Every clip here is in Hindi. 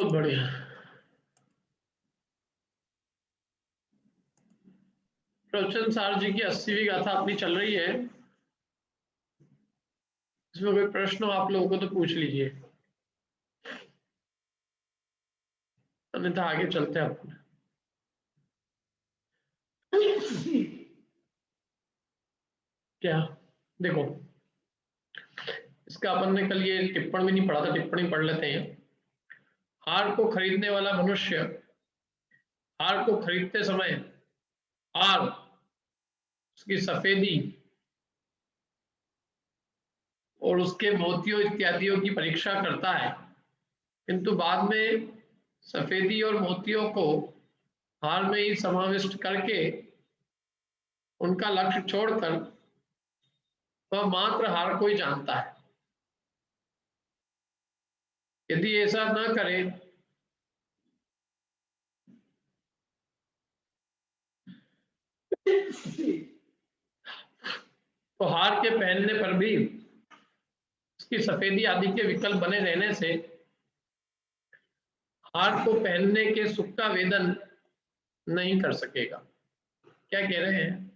बहुत बढ़िया। प्रवचन सार जी की 80वीं गाथा अपनी चल रही है। इसमें कोई प्रश्न हो आप लोगों को तो पूछ लीजिए, अन्यथा आगे चलते हैं अपन। क्या देखो, इसका अपन ने कल ये टिप्पण भी नहीं पढ़ा था, टिप्पणी पढ़ लेते हैं। हार को खरीदने वाला मनुष्य हार को खरीदते समय हार, उसकी सफेदी और उसके मोतियों इत्यादियों की परीक्षा करता है, किंतु बाद में सफेदी और मोतियों को हार में ही समाविष्ट करके उनका लक्ष्य छोड़कर वह मात्र हार को ही जानता है। यदि ऐसा न करे तो हार के पहनने पर भी उसकी सफेदी आदि के विकल्प बने रहने से हार को पहनने के सुख का वेदन नहीं कर सकेगा। क्या कह रहे हैं,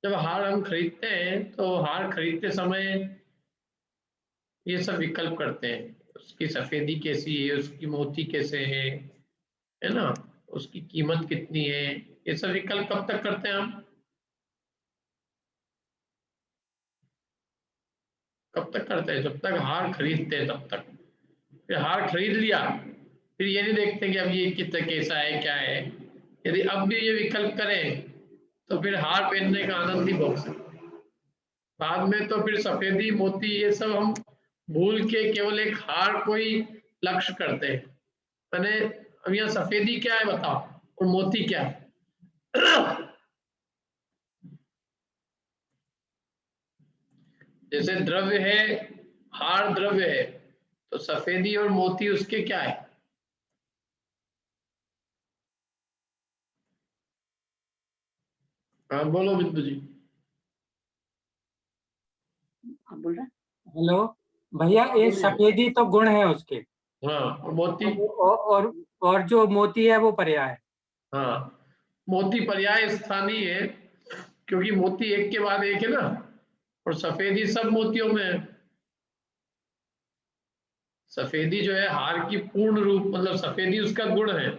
जब हार हम खरीदते हैं तो हार खरीदते समय ये सब विकल्प करते हैं, उसकी सफेदी कैसी है, उसकी मोती कैसे है ना, उसकी कीमत कितनी है, ये सब विकल्प कब तक करते हैं हम, कब तक करते हैं, जब तक हार खरीदते हैं तब तक। फिर हार खरीद लिया, फिर ये नहीं देखते कि अब ये कितना कैसा है क्या है। यदि अब भी ये विकल्प करें तो फिर हार पहनने का आनंद ही भोग सकते हैं। बाद में तो फिर सफेदी मोती ये सब हम भूल के केवल एक हार को ही लक्ष्य करते हैं। मैंने अब यहाँ सफेदी क्या है बताओ, और मोती क्या है? जैसे द्रव्य है, हार द्रव्य है, तो सफेदी और मोती उसके क्या है? हाँ बोलो बिंदु जी। बोल रहा हेलो भैया, ये सफेदी तो गुण है उसके। हाँ, और मोती और जो मोती है वो पर्याय है। हाँ, मोती पर्याय स्थानीय है, क्योंकि मोती एक के बाद एक है ना, और सफेदी सब मोतियों में है। सफेदी जो है हार की पूर्ण रूप, मतलब सफेदी उसका गुण है,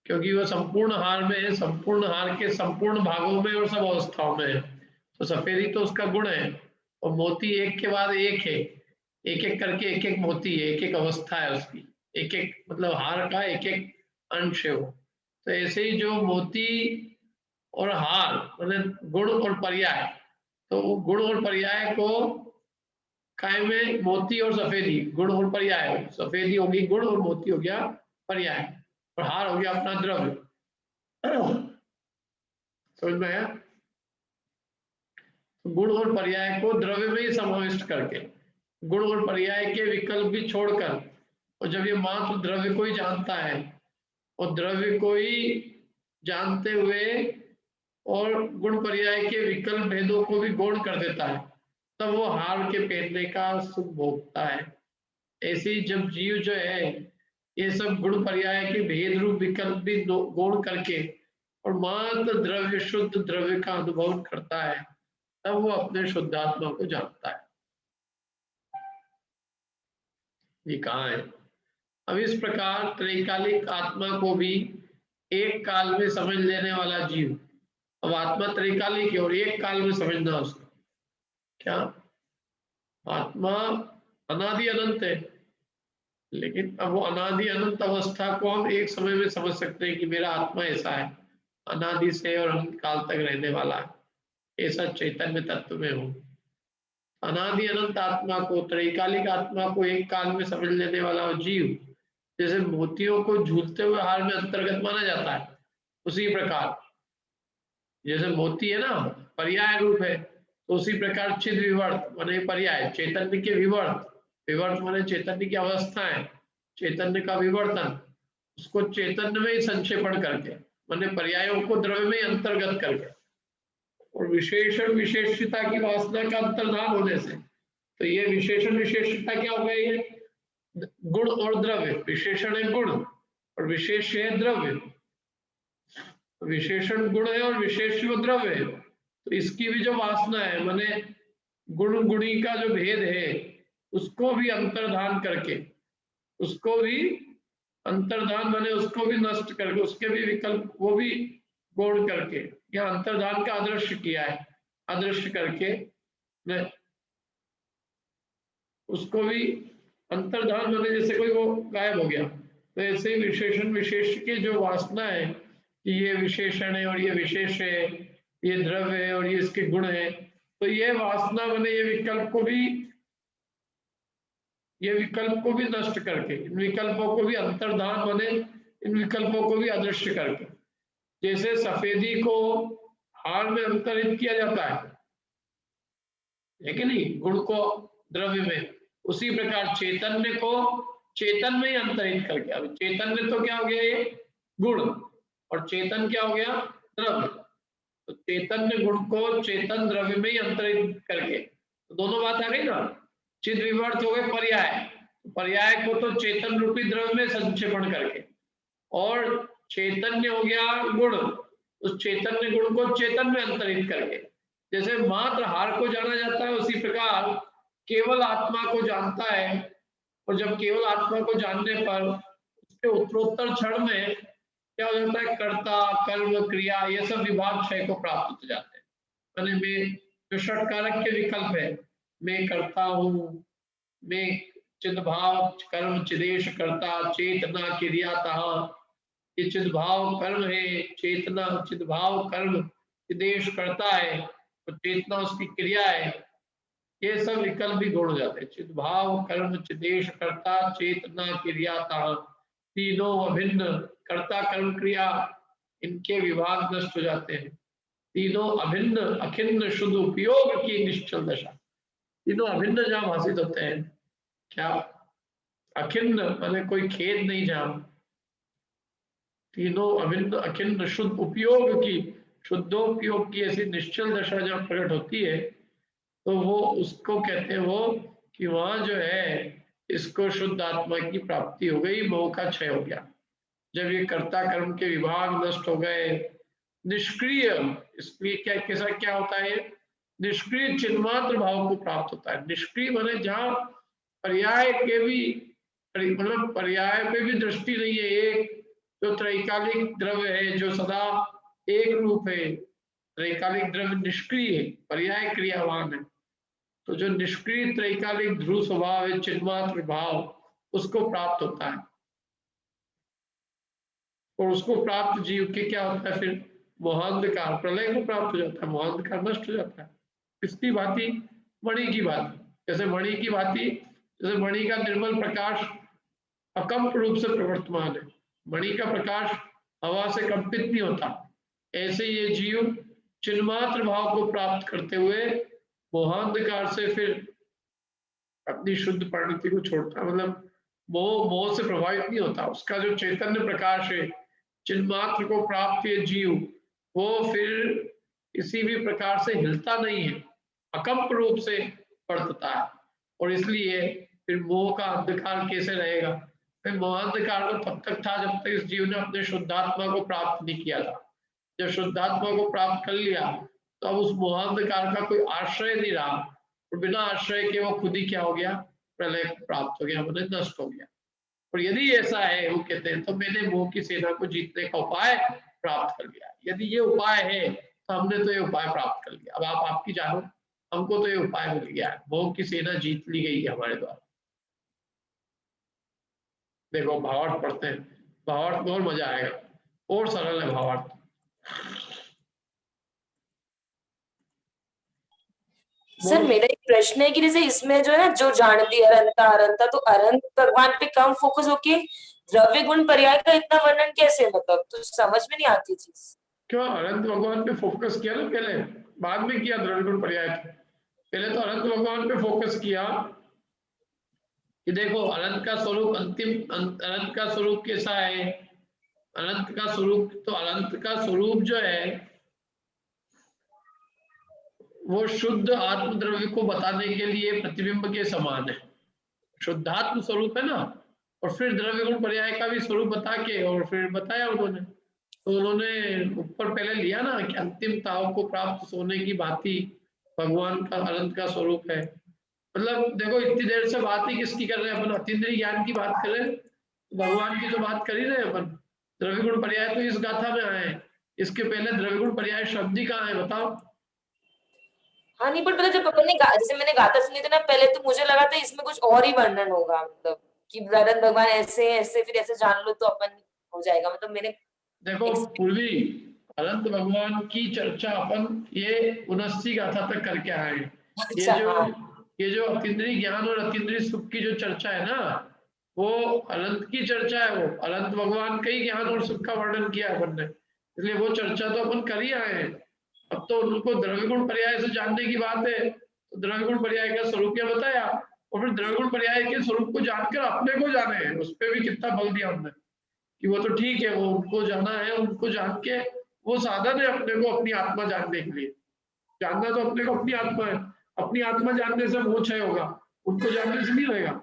क्योंकि वह संपूर्ण हार में है, संपूर्ण हार के संपूर्ण भागों में और सब अवस्थाओं में है, तो सफेदी तो उसका गुण है। और मोती एक के बाद एक है, एक एक करके एक एक मोती है, एक एक अवस्था है उसकी, एक एक मतलब हार का एक एक अंश है वो। तो ऐसे ही जो मोती और हार मतलब गुण और पर्याय, तो गुण और पर्याय को काय में मोती और सफेदी, गुण और पर्याय, सफेदी होगी गुण और मोती हो गया पर्याय, और हार हो गया अपना द्रव्य। समझ में आया? गुण और पर्याय को द्रव्य में ही समाविष्ट करके, गुण और पर्याय के विकल्प भी छोड़कर, और जब ये मात्र द्रव्य को ही जानता है और द्रव्य को ही जानते हुए और गुण पर्याय के विकल्प भेदों को भी गौण कर देता है, तब वो हार के पहनने का सुख भोगता है। ऐसे ही जब जीव जो है ये सब गुण पर्याय के भेद रूप विकल्प भी गौण करके और मात्र द्रव्य शुद्ध द्रव्य का अनुभव करता है, तब वो अपने शुद्धात्मा को जानता है। ये कहाँ है? अब इस प्रकार त्रैकालिक आत्मा को भी एक काल में समझ लेने वाला जीव, अब आत्मा त्रैकालिक है और एक काल में समझना उसको, क्या आत्मा अनादि अनंत है, लेकिन अब वो अनादि अनंत अवस्था को हम एक समय में समझ सकते हैं कि मेरा आत्मा ऐसा है, अनादि से और अनंत काल तक रहने वाला है, ऐसा चैतन्य तत्व में हूँ। अनादि अनंत आत्मा को, त्रैकालिक आत्मा को एक काल में समझ लेने वाला जीव, जैसे मोतियों को झूलते हुए हार में अंतर्गत माना जाता है, उसी प्रकार जैसे मोती है ना पर्याय रूप है, तो उसी प्रकार चिद विवर्त माने पर्याय, चैतन्य के विवर्त, विवर्त माने चैतन्य की अवस्था है, चैतन्य का विवर्तन, उसको चैतन्य में ही संक्षेपण करके माने पर्यायों को द्रव्य में अंतर्गत करके, और विशेषण विशेषता की वासना का अंतर्धान होने से, तो ये विशेषण विशेषता क्या हो गई है, गुण और द्रव्य, विशेषण है गुण और विशेष है द्रव्य, विशेषण गुण है और विशेष वो द्रव्य है। तो इसकी भी जो वासना है, माने गुण गुणी का जो भेद है उसको भी अंतर्धान करके, उसको भी अंतर्धान माने उसको भी नष्ट करके, उसके भी विकल्प वो भी गौण करके, या अंतर्धान का अदृश्य किया है, अदृश्य करके उसको भी अंतर्धान माने जैसे कोई वो गायब हो गया, तो ऐसे ही विशेषण विशेष की जो वासना है कि ये विशेषण है और ये विशेष है, ये द्रव्य है और ये इसके गुण है, तो ये वासना माने ये विकल्प को भी, ये विकल्प को भी नष्ट करके, इन विकल्पों को भी अंतर्धान माने इन विकल्पों को भी अदृश्य करके, जैसे सफेदी को हार में अंतरित किया जाता है कि नहीं, गुण को द्रव्य में, उसी प्रकार चैतन्य को चेतन में ही अंतरित करके, अब चैतन्य तो क्या हो गया ये गुण और चेतन क्या हो गया द्रव्य, तो चैतन्य गुण को चेतन द्रव्य में ही अंतरित करके, तो दोनों बात आ गई ना, चिद विवर्त हो गए पर्याय, पर्याय को तो चेतन रूपी द्रव्य में संक्षेपण करके, और चैतन्य हो गया गुण, उस चैतन्य गुण को चेतन में अंतरित करके, जैसे मात्र हार को जाना जाता है उसी प्रकार केवल आत्मा को जानता है, और जब केवल आत्मा को जानने पर उसके उत्तरोत्तर क्षण में क्या हो जाता है, कर्ता कर्म क्रिया ये सब विभाग क्षय को प्राप्त हो जाते हैं, यानी मैं जो षटकारक के विकल्प है, मैं करता हूँ, मैं चिद्भाव कर्म चिदेश करता चेतना क्रियातः, ये चिद्भाव कर्म है, चेतना चिद्भाव कर्म चिदेश करता है और चेतना उसकी क्रिया है, ये सब विकल्प भी गुण हो जाते हैं, चिद्भाव कर्म चिदेश करता चेतना क्रियातः, तीनों अभिन्न कर्ता कर्म क्रिया इनके विभाग नष्ट हो जाते हैं, तीनों अभिन्न अखिन्न शुद्ध उपयोग की निश्चल दशा, तीनों अभिन्न जहां भाषित होते हैं, क्या अखिन्न माने कोई खेद नहीं जहां, तीनों अभिन्न अखिन्न शुद्ध उपयोग की, शुद्धोपयोग की ऐसी निश्चल दशा जब प्रकट होती है, तो वो उसको कहते हैं वो कि वहां जो है इसको शुद्ध आत्मा की प्राप्ति हो गई, मोह का क्षय हो गया, जब ये कर्ता कर्म के विभाग नष्ट हो गए, निष्क्रिय, इसलिए क्या कैसा क्या होता है, निष्क्रिय चिन्मात्र भाव को प्राप्त होता है, निष्क्रिय माने जहाँ पर्याय के भी मतलब पर्याय पे भी दृष्टि नहीं है, एक जो त्रैकालिक द्रव्य है जो सदा एक रूप है, त्रैकालिक द्रव्य निष्क्रिय है, पर्याय क्रियावान है, तो जो निष्क्रिय त्रैकालिक ध्रुव स्वभाव है चिन्मात्र भाव, उसको प्राप्त होता है, और उसको प्राप्त जीव के क्या होता है फिर मोहांधकार प्रलय को प्राप्त हो जाता है, मोहांधकार नष्ट हो जाता है, इसकी भांति मणि की भांति, जैसे मणि की भांति, जैसे मणि का निर्मल प्रकाश अकंप रूप से प्रवर्तमान है, मणि का प्रकाश हवा से कंपित नहीं होता, ऐसे ये जीव चिन्मात्र भाव को प्राप्त करते हुए मोहांधकार से फिर अपनी शुद्ध परिणति को छोड़ता, मतलब मोह से प्रभावित नहीं होता, उसका जो चैतन्य प्रकाश है चिन्मात्र को प्राप्त ये जीव, वो फिर किसी भी प्रकार से हिलता नहीं है, अकंप रूप से वर्तता है, और इसलिए फिर मोह का अंधकार कैसे रहेगा, फिर मोहांधकार तो तब तक था जब तक इस जीव ने अपने शुद्धात्मा को प्राप्त नहीं किया था, जब शुद्धात्मा को प्राप्त कर लिया तो अब उस मोहांधकार का कोई आश्रय नहीं रहा, और बिना आश्रय के वो खुद ही क्या हो गया, प्रलय प्राप्त हो गया, मतलब नष्ट हो गया, और यदि ऐसा है वो कहते हैं तो मैंने मोह की सेना को जीतने का उपाय प्राप्त कर लिया, यदि ये उपाय है तो हमने तो ये उपाय प्राप्त कर लिया, अब आप आपकी जानो, हमको तो ये उपाय मिल गया है, मोह की सेना जीत ली गई है हमारे द्वारा। देखो भावार्थ पढ़ते हैं, भावार्थ में और मजा आएगा, और सरल है भावार्थ। सर मेरा एक प्रश्न है कि जैसे इसमें जो है ना, जो जानती अरंता अरंता, तो अरंत भगवान पे कम फोकस होके द्रव्य गुण पर्याय का इतना वर्णन कैसे, मतलब तो समझ में नहीं आती चीज। क्यों अनंत भगवान पे फोकस किया ना पहले, बाद में किया द्रव्य गुण पर्याय, पहले तो अनंत भगवान पे फोकस किया कि देखो अनंत का स्वरूप अंतिम, अनंत का स्वरूप कैसा है, अनंत का स्वरूप, तो अनंत का स्वरूप जो है वो शुद्ध आत्मद्रव्य को बताने के लिए प्रतिबिंब के समान है, शुद्धात्म स्वरूप है ना, और फिर द्रव्य गुण पर्याय का भी स्वरूप बता के और फिर बताया उन्होंने। तो उन्होंने ऊपर पहले लिया ना कि अंतिम ताव को प्राप्त सोने की भांति भगवान का अनंत का स्वरूप है। मतलब देखो इतनी देर से बात ही किसकी कर रहे हैं अपन, अतीन्द्रिय ज्ञान की बात कर रहे हैं, भगवान की तो बात कर ही रहे हैं अपन। द्रव्य गुण पर्याय तो इस गाथा में आए हैं, इसके पहले द्रव्य गुण पर्याय शब्द ही कहाँ है बताओ। हाँ नहीं, बट जब अपन ने जैसे मैंने गाथा सुनी थी ना पहले, तो मुझे लगा था इसमें कुछ और ही वर्णन होगा, मतलब कि अनंत भगवान ऐसे ऐसे फिर ऐसे जान लो तो अपन हो जाएगा, मतलब मैंने देखो पूर्वी अनंत भगवान की चर्चा अपन ये 79 गाथा तक करके आए हैं। ये जो अतीन्द्रिय ज्ञान और अतीन्द्रिय सुख की जो चर्चा है ना, वो अनंत की चर्चा है। वो अनंत भगवान का ही ज्ञान और सुख का वर्णन किया है अपन ने, इसलिए वो चर्चा तो अपन कर ही आए हैं। अब तो उनको द्रव्य गुण पर्याय से जानने की बात है, तो द्रव्य गुण पर्याय का स्वरूप क्या बताया, और फिर द्रव्य गुण पर्याय के स्वरूप को जानकर अपने को जाने, उस पर भी कितना बल दिया हमने कि वो तो ठीक है, वो उनको जाना है, उनको जान के वो साधन है अपने को अपनी आत्मा जानने के लिए। जानना तो अपने को अपनी आत्मा है, अपनी आत्मा जानने से मोह क्षय होगा, उनको जानने से नहीं होगा।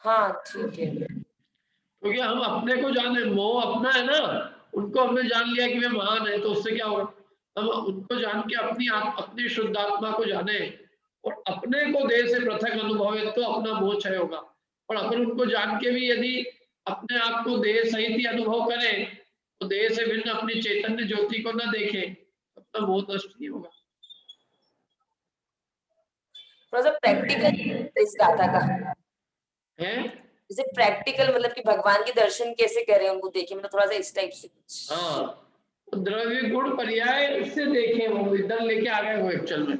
हाँ ठीक है, क्योंकि हम अपने को जाने, मोह अपना है ना, उनको हमने जान लिया कि वे महान है, तो उससे क्या होगा, हम उनको जान के अपनी शुद्ध आत्मा को जाने और अपने को देह से पृथक अनुभव है, तो अपना मोह क्षय होगा। और अपन उनको जान के भी यदि अपने आप को देह सहित ही अनुभव करें, तो देह से भिन्न अपनी चैतन्य ज्योति को न देखे, अपना मोह नष्ट नहीं होगा। थोड़ा सा प्रैक्टिकल इस गाथा का है जैसे प्रैक्टिकल, मतलब कि भगवान के दर्शन कैसे करें उनको देखे, मतलब थोड़ा सा इस टाइप से कुछ। हाँ, द्रव्य गुण पर्याय से देखे, वो इधर लेके आ गए वो एक्चुअल में,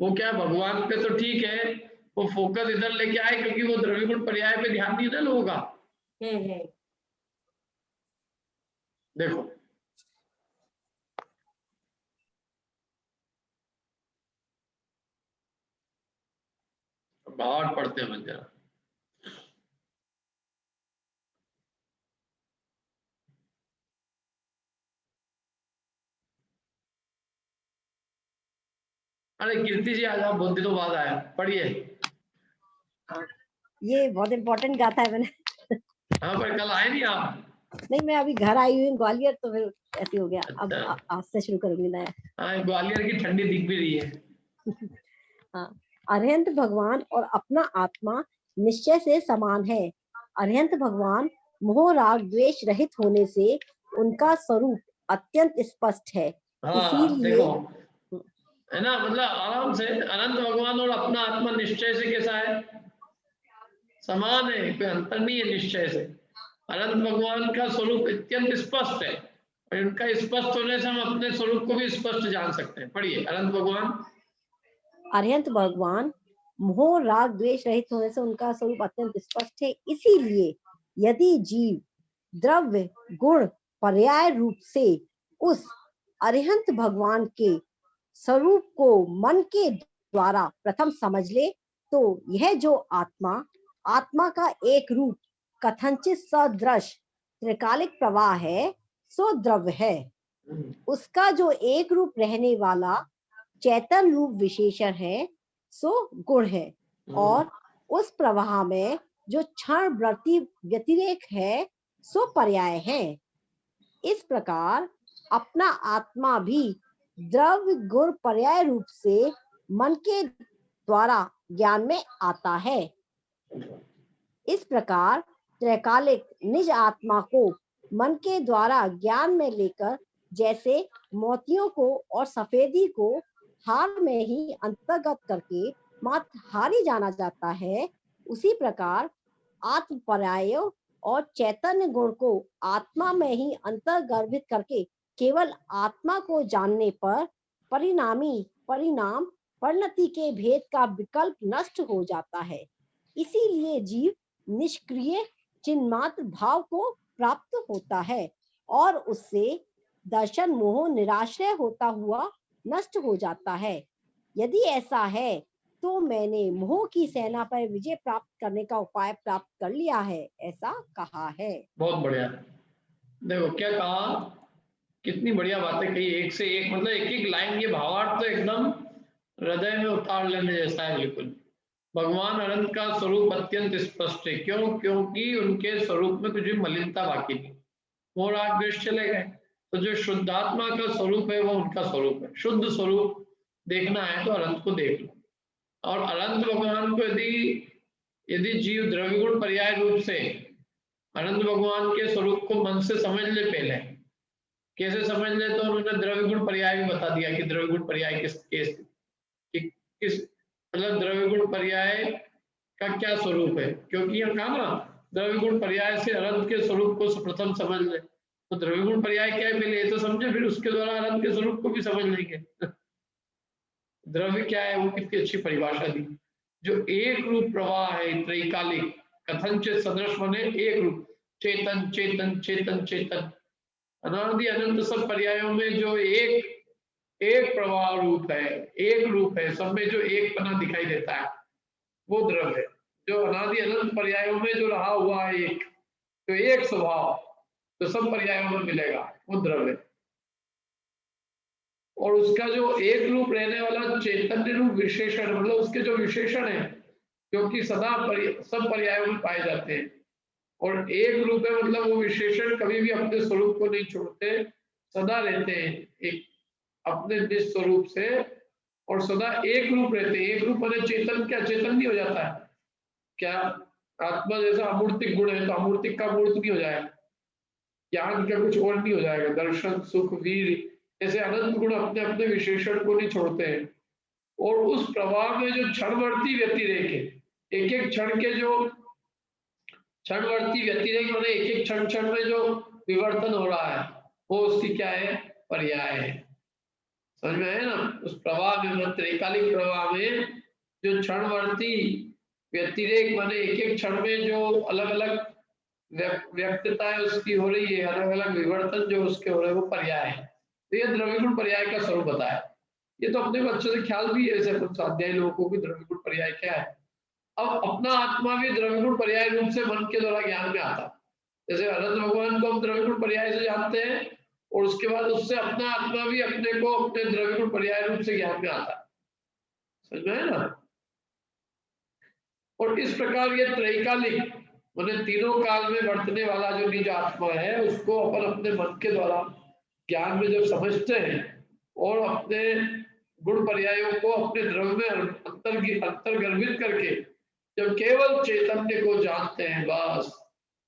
वो क्या भगवान पे तो ठीक है, वो फोकस इधर लेके आए क्योंकि वो द्रव्य गुण पर्याय पे ध्यान नहीं ना लोगों का। देखो बाहर पढ़ते हैं जरा, अरे कीर्ति जी आज आप बहुत दिनों बाद आए, पढ़िए। ये बहुत इम्पोर्टेंट गाथा है मैंने। हाँ पर कल आए नहीं आप। नहीं, मैं अभी घर आई हुई हूँ ग्वालियर, तो फिर ऐसे हो गया। अब अच्छा। आज से शुरू करूंगी नया। हाँ ग्वालियर की ठंडी दिख भी रही है। हाँ, अरहंत भगवान और अपना आत्मा निश्चय से समान है। अरहंत भगवान मोह राग द्वेष रहित होने से उनका स्वरूप अत्यंत स्पष्ट है। हाँ इसीलिए देखो है ना, मतलब आराम से अनंत भगवान और अपना आत्मा निश्चय से कैसा है, समान है, कोई अंतर नहीं है निश्चय से। अनंत भगवान का स्वरूप अत्यंत स्पष्ट है, और इनका स्पष्ट होने से हम अपने स्वरूप को भी स्पष्ट जान सकते हैं। पढ़िए अनंत भगवान। अरहंत भगवान मोह राग द्वेष रहित होने से उनका स्वरूप अत्यंत स्पष्ट है। इसीलिए यदि जीव द्रव्य गुण पर्याय रूप से उस अरहंत भगवान के स्वरूप को मन के द्वारा प्रथम समझ ले, तो यह जो आत्मा का एक रूप कथनचित सदृश त्रिकालिक प्रवाह है, सो द्रव्य है। उसका जो एक रूप रहने वाला चैतन्य रूप विशेषण है, सो गुण है। और उस प्रवाह में जो क्षण व्यतिरेक है, सो पर्याय है। इस प्रकार अपना आत्मा भी द्रव्य गुण पर्याय रूप से मन के द्वारा ज्ञान में आता है। इस प्रकार त्रैकालिक निज आत्मा को मन के द्वारा ज्ञान में लेकर, जैसे मोतियों को और सफेदी को हार में ही अंतर्गत करके मात्र हारी जाना जाता है, उसी प्रकार आत्म पर्याय और चैतन्य गुण को आत्मा में ही अंतर्गर्भित करके केवल आत्मा को जानने पर परिणाम परिणति के भेद का विकल्प नष्ट हो जाता है। इसीलिए जीव निष्क्रिय चिन्मात्र भाव को प्राप्त होता है और उससे दर्शन मोह निराश्रय होता हुआ नष्ट हो जाता है। यदि ऐसा है तो मैंने मोह की सेना पर विजय प्राप्त करने का उपाय प्राप्त कर लिया है, ऐसा कहा है। बहुत बढ़िया, देखो क्या कहा, कितनी बढ़िया बातें कही, एक से एक, मतलब एक एक लाइन, ये भावार्थ तो एकदम हृदय में उतार लेने जैसा है बिल्कुल। भगवान अनंत का स्वरूप अत्यंत स्पष्ट है। क्यों? क्योंकि उनके स्वरूप में कुछ भी मलिनता बाकी नहीं, वो राग द्वेष चले गए। तो जो शुद्धात्मा का स्वरूप है वो उनका स्वरूप है। शुद्ध स्वरूप देखना है तो अनंत को देख लो। और अनंत भगवान को यदि जीव द्रव्य गुण पर्याय रूप से अनंत भगवान के स्वरूप को मन से समझ ले, पहले कैसे समझ ले, तो उन्होंने द्रव्य गुण पर्याय भी बता दिया कि द्रव्य गुण पर्याय किस मतलब द्रव्य गुण पर्याय का क्या स्वरूप है। क्योंकि यहाँ कहा ना द्रव्य गुण पर्याय से अनंत के स्वरूप को प्रथम समझ ले, तो द्रव्य गुण पर्याय क्या है पहले ये तो समझे, फिर उसके द्वारा अनंत के स्वरूप को भी समझ लेंगे। द्रव्य क्या है वो कितनी अच्छी परिभाषा दी। जो एक रूप प्रवाह है त्रैकालिक, कथनचित सदृश बने एक रूप, चेतन चेतन चेतन चेतन, अनादि अनंत सब पर्यायों में जो एक प्रवाह रूप है, एक रूप है, सब में जो एक पना दिखाई देता है वो द्रव्य है। जो अनादि अनंत पर्यायों में जो रहा हुआ है एक, तो एक स्वभाव तो सब पर्यायों में मिलेगा वो द्रव्य है। और उसका जो एक रूप रहने वाला चैतन्य रूप विशेषण, मतलब उसके जो विशेषण है जो कि सदा सब पर्यायों में पाए जाते हैं। और एक रूप है मतलब वो विशेषण कभी भी अपने स्वरूप को नहीं छोड़ते, सदा रहते हैं एक अपने निज स्वरूप से, और सदा एक रूप रहते हैं। एक रूप माने चेतन, क्या चेतन नहीं हो जाता है क्या? आत्मा जैसा अमूर्तिक गुण है तो अमूर्तिक का मूर्त नहीं हो जाएगा, ज्ञान का कुछ और नहीं हो जाएगा, दर्शन सुख वीर ऐसे अनंत गुण अपने अपने विशेषण को नहीं छोड़ते हैं। और उस प्रवाह में जो क्षणवर्ती व्यतिरेक है, एक एक क्षण के जो क्षणवर्ती व्यतिरेक माने एक एक क्षण क्षण में जो विवर्तन हो रहा है वो उसकी क्या है? पर्याय है। समझ में आया ना? उस प्रवाह में त्रैकालिक प्रवाह में जो क्षणवर्ती व्यतिरेक माने एक एक क्षण में जो अलग अलग व्यक्तता है उसकी हो रही है, अलग अलग विवर्तन जो उसके हो रहे हैं वो पर्याय है। तो ये द्रव्य गुण पर्याय का स्वरूप बताया। ये तो अपने को अच्छे से ख्याल भी है ऐसे कुछ स्वाध्याय लोगों को कि द्रव्य गुण पर्याय क्या है। अब अपना आत्मा भी द्रव्य गुण पर्याय रूप से मन के द्वारा ज्ञान में आता। जैसे अनंत भगवान को हम द्रव्य गुण पर्याय से जानते हैं और उसके बाद उससे अपना आत्मा भी अपने को अपने द्रव्य गुण पर्याय रूप से ज्ञान में आता। समझ में है ना? और इस प्रकार ये त्रैकालिक माने तीनों काल में वर्तने वाला जो निज आत्मा है उसको अपन अपने मन के द्वारा ज्ञान में जब समझते हैं और अपने गुण पर्यायों को अपने द्रव्य में अंतर्गर्भित करके जब केवल चैतन्य को जानते हैं, बस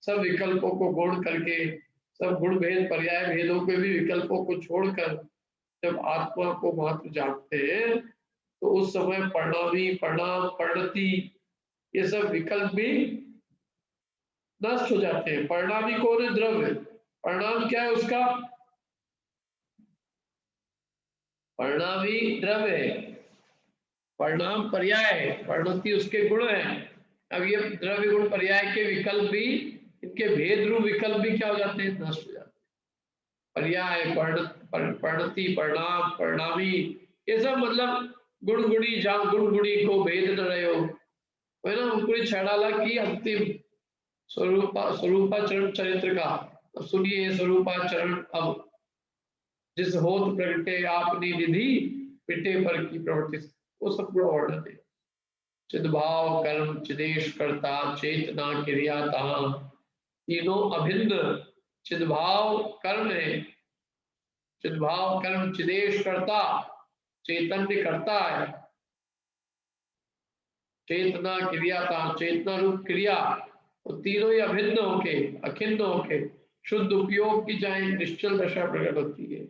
सब विकल्पों को गौण करके, सब गुण भेद पर्याय भेदों के भी विकल्पों को छोड़कर जब आत्मा को मात्र जानते हैं तो उस समय परिणामी परिणाम परिणति ये सब विकल्प भी नष्ट हो जाते हैं। परिणामी कौन है? द्रव्य। परिणाम क्या है उसका? परिणामी द्रव्य है, परिणाम पर्याय है, परिणति उसके गुण है। अब ये द्रव्य गुण पर्याय के विकल्प भी, इनके भेद रूप विकल्प भी क्या हो जाते हैं? नष्ट हो जाते हैं। पर्याय परिणति परिणाम परिणामी ये सब मतलब गुण गुणी, जहाँ गुण गुणी को भेद न रहे हो है ना। पूरी छड़ाला की अंतिम स्वरूपाचरण चरित्र का। अब सुनिए स्वरूपाचरण अब, जिस होत प्रगटे आपनी निधि पिटे पर की प्रवृत्ति, वो सब पूरा वर्णन है। चिद्भाव कर्म चिदेश करता चेतना क्रिया तहा, तीनों अभिन्न चिद्भाव कर्म है। चिद्भाव कर्म चिदेश करता, चैतन्य करता है, चेतना क्रिया तहा चेतना रूप क्रिया, और तीनों ही अभिन्न होके अखिन्न होके शुद्ध उपयोग की जाए निश्चल दशा प्रकट होती है।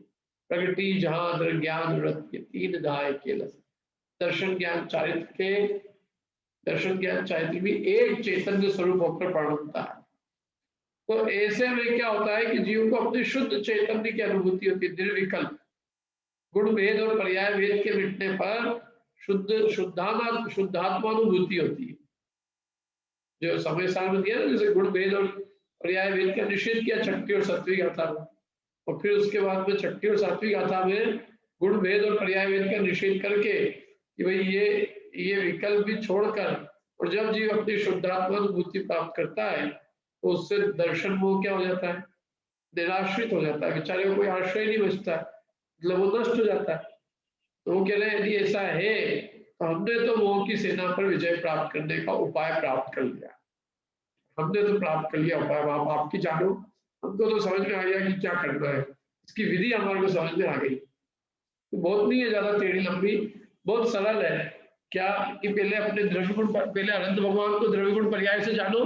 प्रगति जहां ज्ञान वृत्ति तीन धाय केलस, दर्शन ज्ञान चारित्र के, दर्शन ज्ञान चारित्र भी एक चैतन्य स्वरूप होकर परिणमता है। तो ऐसे में क्या होता है कि जीव को अपनी शुद्ध चैतन्य की अनुभूति होती है। निर्विकल्प गुण भेद और पर्याय भेद के मिटने पर शुद्धात्मानुभूति होती है। जो समय साल में दिया ना, जैसे गुण भेद और पर्याय भेद का निषेध किया छठी और सातवीं गाथा में, और फिर उसके बाद में छठी और सातवीं गाथा में गुण भेद और पर्याय भेद का निषेध करके कि भाई ये विकल्प भी छोड़कर, और जब जीव अपनी शुद्धात्मानुभूति प्राप्त करता है तो उससे दर्शन मोह क्या हो जाता है? निराश्रित हो जाता है। बेचारे को कोई आश्रय नहीं बचता, मतलब वो नष्ट हो जाता है। तो वो कह रहे हैं यदि ऐसा है तो हमने तो मोह की सेना पर विजय प्राप्त करने का उपाय प्राप्त कर लिया, हमने तो प्राप्त कर लिया उपाय। आप आपकी जानो, हमको तो समझ में आ गया कि क्या करना है, इसकी विधि हमारे को समझ में आ गई। तो बहुत नहीं है ज्यादा टेढ़ी लंबी, बहुत सरल है। क्या कि पहले अपने द्रव्य गुण, पहले अनंत भगवान को द्रव्य गुण पर्याय से जानो,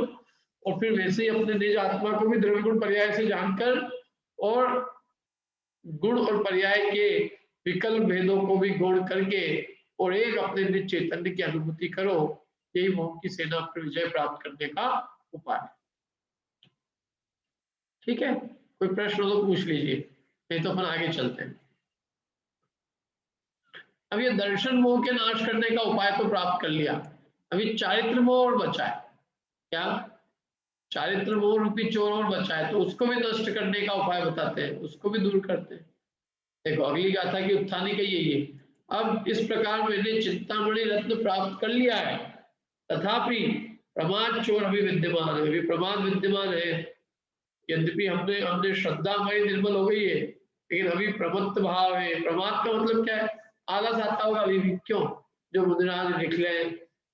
और फिर वैसे ही अपने निज आत्मा को भी द्रव्य गुण पर्याय से जानकर और गुण और पर्याय के विकल्प भेदों को भी गौण करके और एक अपने निज चैतन्य की अनुभूति करो, यही मोह की सेना पर विजय प्राप्त करने का उपाय। ठीक है, कोई प्रश्न हो तो पूछ लीजिए, नहीं तो अपन आगे चलते हैं। अब ये दर्शन मोह के नाश करने का उपाय तो प्राप्त कर लिया, अभी चारित्र मोह और बचा है। क्या? चारित्र मोह रूपी चोर और बचा है, तो उसको भी नष्ट करने का उपाय बताते हैं, उसको भी दूर करते हैं। देखो अगली गाथा की उत्थानी का यही है। अब इस प्रकार मैंने चिंतामणि रत्न प्राप्त कर लिया है, तथापि प्रमाद चोर अभी विद्यमान है, अभी प्रमाद विद्यमान है। यद्यपि हमने श्रद्धा हमारी निर्मल हो गई है, लेकिन अभी प्रमत्त भाव है। प्रमाद का मतलब क्या है? आलस आता होगा अभी भी। क्यों? जो मुद्राज निकले हैं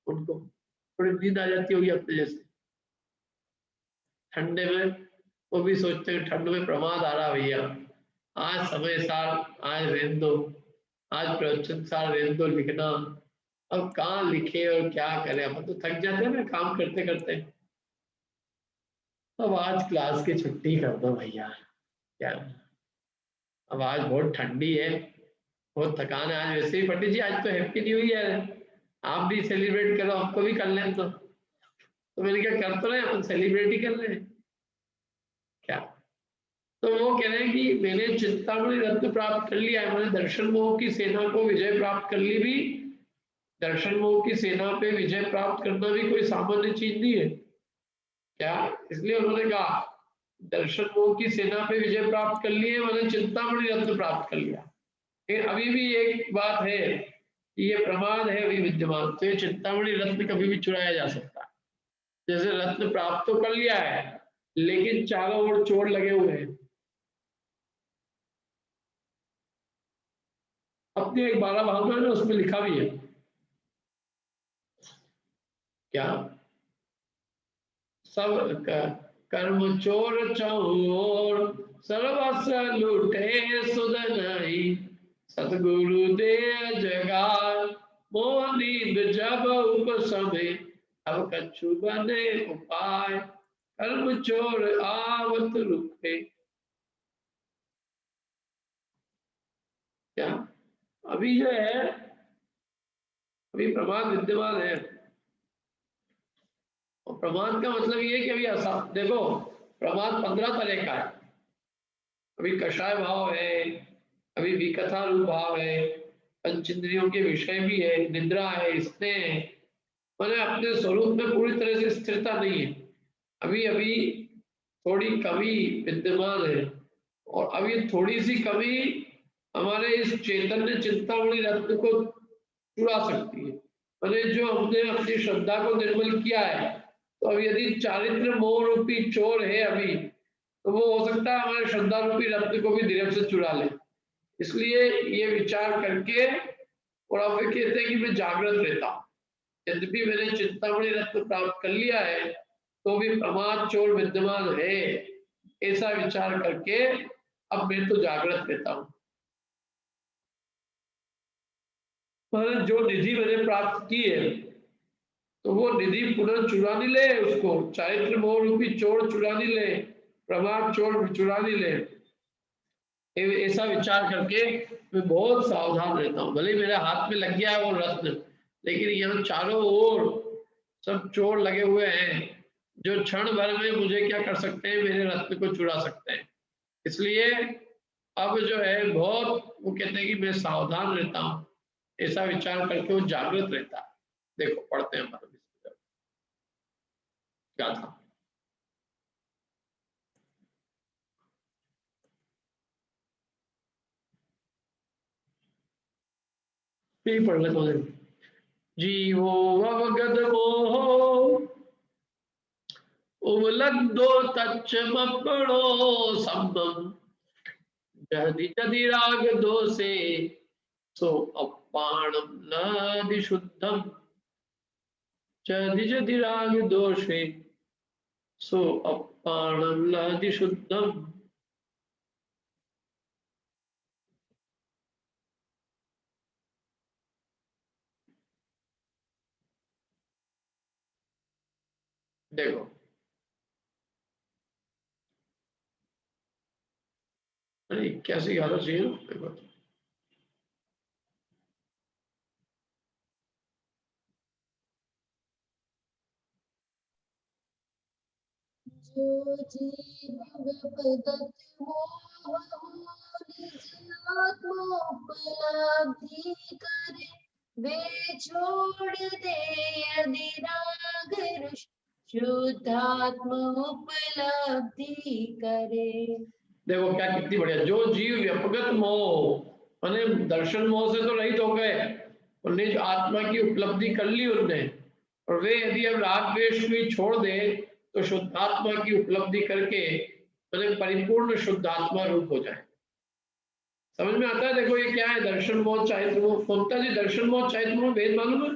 उनको थोड़ी नींद आ जाती होगी अपने जैसे ठंडे में, वो भी सोचते हैं ठंड में प्रमाद आ रहा भैया, आज समय सार, आज रहने दो, आज प्रवचन सार रहने दो लिखना। अब कहाँ लिखे और क्या करें, अपन तो थक जाते हैं ना काम करते करते। अब आज क्लास की छुट्टी कर दो भैया, क्या अब आज बहुत ठंडी है, बहुत थकान है, आज वैसे ही पंडित जी आज तो हैप्पी न्यू ईयर है, आप भी सेलिब्रेट करो, हमको भी कर लें। तो मैंने क्या कर तो रहे, अपन सेलिब्रेट ही कर रहे हैं क्या? तो वो कह रहे हैं कि मैंने चिंतामणि रत्न प्राप्त कर लिया है, मैंने दर्शन मोह की सेना को विजय प्राप्त कर ली भी। दर्शन मोह की सेना पे विजय प्राप्त करना भी कोई सामान्य चीज नहीं है क्या? इसलिए उन्होंने कहा दर्शन मोह की सेना पे विजय प्राप्त कर लिए, मैंने चिंतामणि रत्न प्राप्त कर लिया। लेकिन अभी भी एक बात है कि ये प्रमाद है अभी विद्यमान, तो ये चिंतामणि रत्न कभी भी चुराया जा सकता है। जैसे रत्न प्राप्त तो कर लिया है, लेकिन चारों ओर चोर लगे हुए हैं। अपनी एक 12 भाव है ना, उसमें लिखा भी है क्या? सब कर्म चोर चौर, सर्वस्व लूटे सुदनाई, सतगुरु दे जगार, मोह नींद जब उपसमे, अब कछु बने उपाय, कर्म चोर आवत रुके। क्या? अभी जो है, अभी प्रमाद विद्यमान है, और प्रमाद का मतलब ये है कि अभी देखो प्रमाद 15 तरह का है। अभी कषाय भाव है, अभी विकथा रूप भाव है, पंचेंद्रियों के विषय भी है, निद्रा है, स्नेह है, मैंने अपने स्वरूप में पूरी तरह से स्थिरता नहीं है। अभी अभी थोड़ी कमी विद्यमान है, और अभी थोड़ी सी कमी हमारे इस चैतन्य चिंतामणि रत्न को चुरा सकती है। मैंने जो हमने अपनी श्रद्धा को निर्मल किया है, तो अब यदि चारित्र मोह रूपी चोर है अभी, तो वो हो सकता है हमारे श्रद्धा रूपी रत्न को भी धीरे से चुरा ले। इसलिए ये विचार करके, और अब वे कहते हैं कि मैं जागृत रहता हूँ, यद्यपि मैंने चिंतामणि रत्न प्राप्त कर लिया है, तो भी प्रमाद चोर विद्यमान है, ऐसा विचार करके अब मैं तो जागृत रहता हूँ। पर जो निधि मैंने प्राप्त की है, तो वो निधि पुनः चुरा नहीं ले, उसको चारित्र मोह रूपी चोर चुरा नहीं ले, प्रमाद चोर चुरा नहीं ले। ऐसा विचार करके मैं बहुत सावधान रहता हूँ। भले मेरे हाथ में लग गया है वो रत्न, लेकिन यहाँ चारों ओर सब चोर लगे हुए हैं, जो क्षण भर में मुझे क्या कर सकते हैं, मेरे रत्न को चुरा सकते हैं। इसलिए अब जो है बहुत, वो कहते हैं कि मैं सावधान रहता हूँ, ऐसा विचार करके वो जागृत रहता है। देखो पढ़ते हैं हमारा क्या था। पढ़ ले तो जीवो अवगत मोह, उलग्दो तच्च मपड़ो संभम, जदि जदि राग दो से सो अपाणम नादि शुद्धम जदि जदि राग दोषे सो अपाणम नादि शुद्धम। देखो अरे कैसे याद चाहिए देखो। जो जीव व्यपगत मोह निज आत्मोपलब्धि करे, वे छोड़ दे यदि राग रुष, शुद्धात्म उपलब्धि करे। देखो क्या कितनी बढ़िया। जो जीव व्यपगत मोह माने दर्शन मोह से तो रहित हो गए और निज आत्मा की उपलब्धि कर ली उनने, और वे यदि अब राग द्वेष को ही छोड़ दे तो शुद्धात्मा की उपलब्धि करके माने परिपूर्ण शुद्धात्मा रूप हो जाए। समझ में आता है? देखो ये क्या है, दर्शन मोह चारित्र मोह। ममता जी दर्शन मोह चारित्र मोह भेद मालूम है?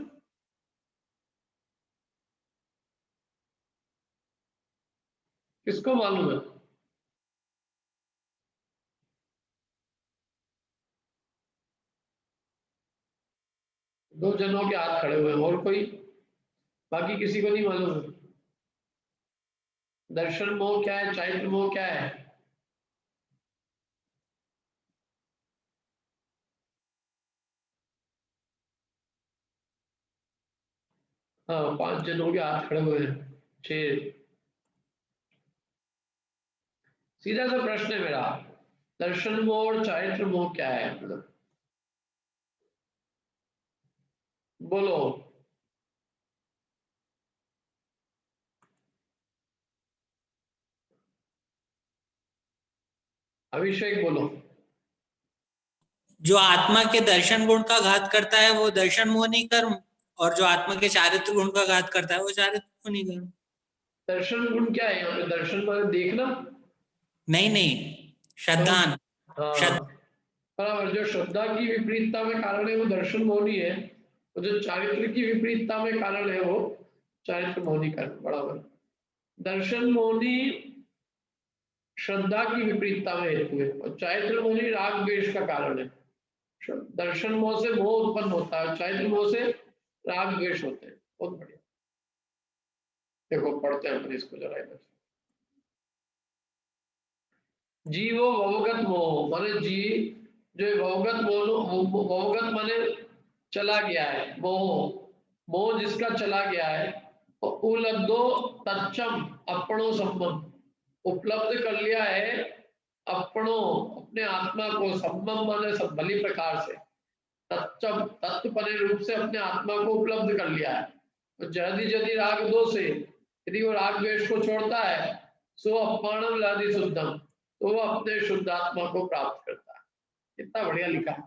किसको मालूम है? दो जनों के हाथ खड़े हुए हैं, और कोई? बाकी किसी को नहीं मालूम है? दर्शन मोह क्या है, चारित्र मोह क्या है? हाँ 5 जनों के हाथ खड़े हुए हैं, 6। सीधा सा प्रश्न है मेरा, दर्शन मोह और चारित्र मोह क्या है? मतलब बोलो। अभिषेक बोलो। जो आत्मा के दर्शन गुण का घात करता है वो दर्शन मोह नहीं कर्म, और जो आत्मा के चारित्र गुण का घात करता है वो चारित्र मोह नहीं कर्म। दर्शन गुण क्या है यहाँ पे? दर्शन माने देखना? नहीं नहीं, श्रद्धान। हाँ बराबर। जो श्रद्धा की विपरीतता में कारण है वो दर्शन मोह नहीं है, और जो चारित्र की विपरीतता में कारण है वो चारित्र मोहनी कारण। बराबर। दर्शन मोहनी श्रद्धा की विपरीतता में हेतु है, और चारित्र मोहनी राग द्वेष का कारण है। दर्शन मोह से मोह उत्पन्न होता है, चारित्र मोह से राग द्वेष होते हैं। बहुत बढ़िया। देखो पढ़ते हैं अपने इसको जरा इधर। जीवो भवगत मोह माने जी जो भवगत मोह, भवगत माने चला गया है, मोह मोह जिसका चला गया है। उलब्धो तच्चम अपनो संबंध, उपलब्ध कर लिया है अपनो अपने आत्मा को, संबंध माने सब भली प्रकार से, तत्व तत्वपरे रूप से अपने आत्मा को उपलब्ध कर लिया है। तो जदि जदि राग दो से यदि वो राग द्वेष को छोड़ता है सो अपाणम लादि शुद्धम, तो वो अपने शुद्ध आत्मा को प्राप्त करता है। कितना बढ़िया लिखा है।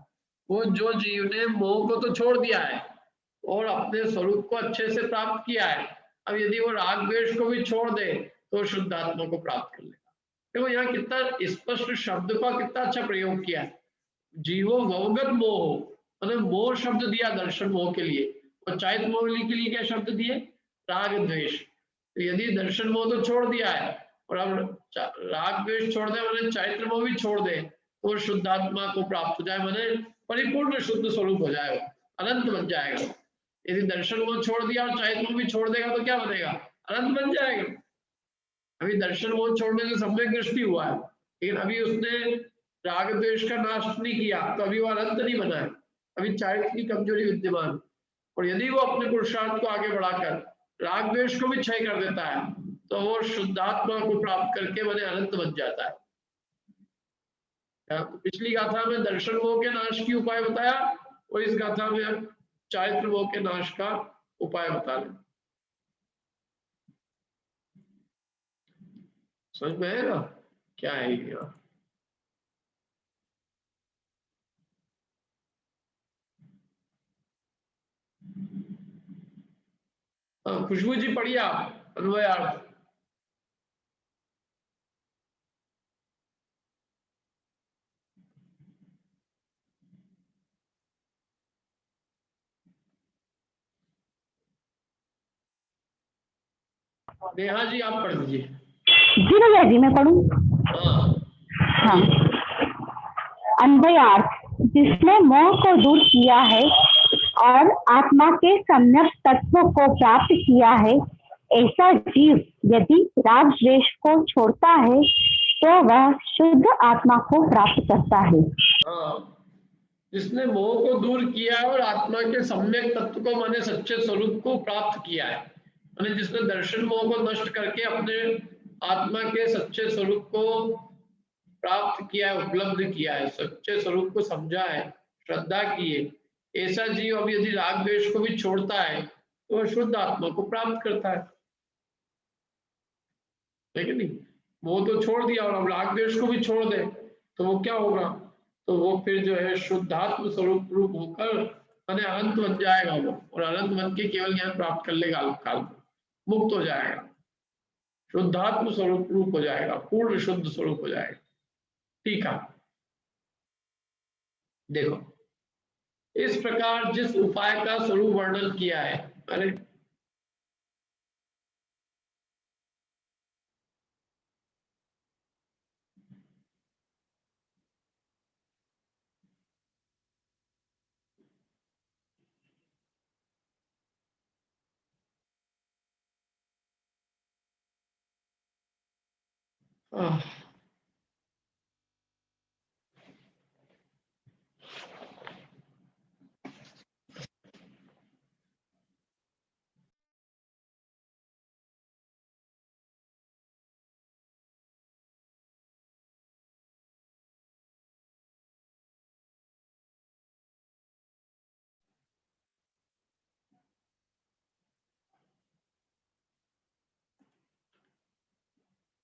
वो जो जीव ने मोह को तो छोड़ दिया है और अपने स्वरूप को अच्छे से प्राप्त किया है, अब यदि वो राग द्वेष को भी छोड़ दे तो शुद्ध आत्मा को प्राप्त कर लेगा। देखो यहाँ कितना स्पष्ट शब्द का कितना अच्छा प्रयोग किया है। जीवो भवगत मोह मतलब मोह शब्द दिया दर्शन मोह के लिए, और चारित्र मोह के लिए क्या शब्द दिए? राग द्वेष। तो यदि दर्शन मोह तो छोड़ दिया है और अब राग द्वेष छोड़ दे मैंने चारित्र मोह भी छोड़ दे तो शुद्धात्मा को प्राप्त हो जाए, मैंने परिपूर्ण शुद्ध स्वरूप हो जाए, अनंत बन जाएगा। यदि दर्शन मोह छोड़ दिया और चारित्र मोह भी छोड़ देगा तो क्या बनेगा? अनंत बन जाएगा। अभी दर्शन मोह छोड़ने से सम्यक दृष्टि हुआ है, लेकिन अभी उसने राग द्वेष का नाश नहीं किया तो अभी वो अनंत नहीं बना है, अभी चारित्र की कमजोरी विद्यमान। और यदि वो अपने पुरुषार्थ को आगे बढ़ाकर राग द्वेष को भी क्षय कर देता है तो वो शुद्धात्मा को प्राप्त करके मैंने अनंत बन जाता है। तो पिछली गाथा में दर्शन मोह के नाश की उपाय बताया और इस गाथा में अब चारित्र मोह के नाश का उपाय बता रहे। समझ में आएगा क्या है ये? खुशबू जी पढ़िए आप अन्वयार्थ। नेहा जी आप पढ़ दीजिए। जी भैया जी मैं पढ़ूं? हाँ। अन्वयार्थ, जिसने मोह को दूर किया है और आत्मा के सम्यक तत्व को प्राप्त किया है, ऐसा जीव यदि राग द्वेष को छोड़ता है तो वह शुद्ध आत्मा को प्राप्त करता है। हाँ, जिसने मोह को दूर किया है और आत्मा के सम्यक तत्व को माने सच्चे स्वरूप को प्राप्त किया है, माने जिसने दर्शन मोह को नष्ट करके अपने आत्मा के सच्चे स्वरूप को प्राप्त किया है, उपलब्ध किया है, सच्चे स्वरूप को समझा है, श्रद्धा की है, ऐसा जीव अब यदि राग द्वेष को भी छोड़ता है तो वह शुद्ध आत्मा को प्राप्त करता है। लेकिन नहीं, मोह तो छोड़ दिया और अब राग द्वेष को भी छोड़ दे तो वो क्या होगा, तो वो फिर जो है शुद्धात्म स्वरूप रूप होकर माने अनंत बन जाएगा वो, और अनंत बन के केवल ज्ञान प्राप्त कर लेगा, काल में मुक्त हो जाएगा, शुद्धात्म स्वरूप रूप हो जाएगा, पूर्ण शुद्ध स्वरूप हो जाएगा। ठीक है, देखो इस प्रकार जिस उपाय का स्वरूप वर्णन किया है, अरे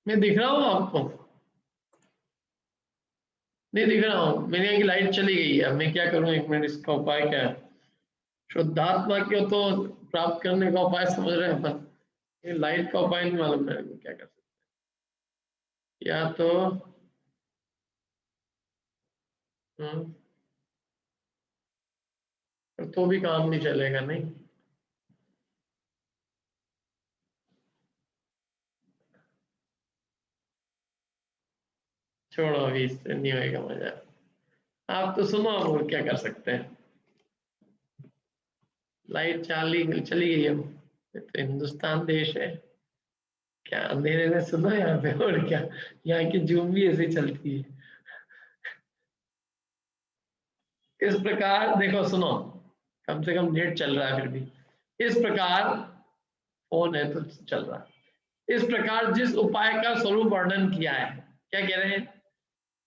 मैं दिख रहा हूँ आपको? नहीं दिख रहा हूँ, मेरे यहाँ की लाइट चली गई है, मैं क्या करूँ? एक मिनट, इसका उपाय क्या है? शुद्धात्मा को तो प्राप्त करने का उपाय समझ रहे हैं, पर ये लाइट का उपाय नहीं मालूम मेरे को, क्या कर सकते हैं? या तो तो भी काम नहीं चलेगा, नहीं छोड़ो, अभी इससे नहीं होगा मजा। आप तो सुनो, अब और क्या कर सकते हैं? लाइट चली गई अब, ये तो हिंदुस्तान देश है, क्या अंधेरे में सुनो यहाँ पे, और क्या, यहाँ की जूम भी ऐसे चलती है। इस प्रकार देखो, सुनो, कम से कम नेट चल रहा है फिर भी। इस प्रकार फोन है तो चल रहा है। इस प्रकार जिस उपाय का स्वरूप वर्णन किया है, क्या कह रहे हैं?